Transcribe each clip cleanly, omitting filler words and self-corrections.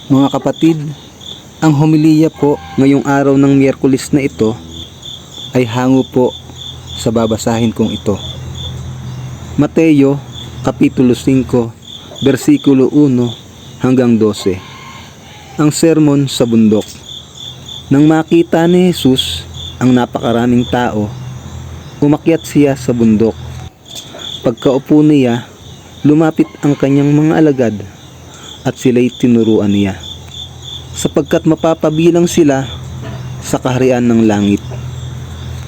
Mga kapatid, ang homilya po ngayong araw ng Miyerkules na ito ay hango po sa babasahin kong ito. Mateo, Kapitulo 5, versikulo 1 hanggang 12. Ang sermon sa bundok. Nang makita ni Jesus ang napakaraming tao, umakyat siya sa bundok. Pagkaupo niya, lumapit ang kanyang mga alagad at sila'y tinuruan niya, sapagkat mapapabilang sila sa kaharian ng langit.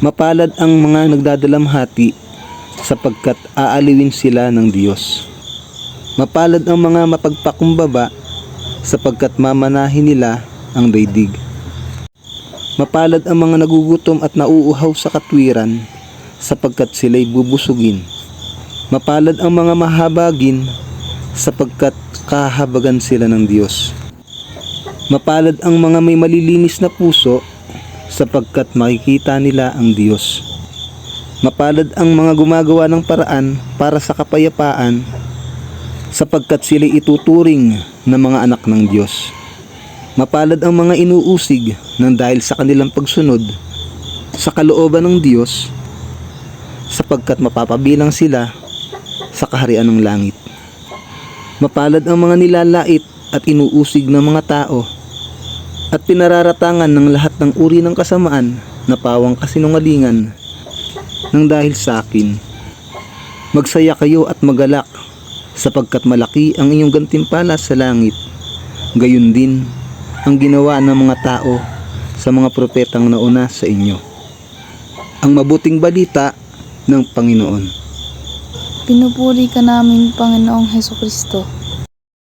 Mapalad ang mga nagdadalamhati, sapagkat aaliwin sila ng Diyos. Mapalad ang mga mapagpakumbaba, sapagkat mamanahin nila ang daigdig. Mapalad ang mga nagugutom at nauuhaw sa katwiran, sapagkat sila'y bubusugin. Mapalad ang mga mahabagin, sapagkat kahabagan sila ng Diyos. Mapalad ang mga may malilinis na puso, sapagkat makikita nila ang Diyos. Mapalad ang mga gumagawa ng paraan para sa kapayapaan, sapagkat sila'y ituturing na mga anak ng Diyos. Mapalad ang mga inuusig ng dahil sa kanilang pagsunod sa kalooban ng Diyos, sapagkat mapapabilang sila sa kaharian ng langit. Mapalad ang mga nilalait at inuusig ng mga tao at pinararatangan ng lahat ng uri ng kasamaan na pawang kasinungalingan ng dahil sa akin. Magsaya kayo at magalak, sapagkat malaki ang inyong gantimpala sa langit. Gayon din ang ginawa ng mga tao sa mga propetang nauna sa inyo. Ang mabuting balita ng Panginoon. Pinupuri ka namin, Panginoong Hesukristo.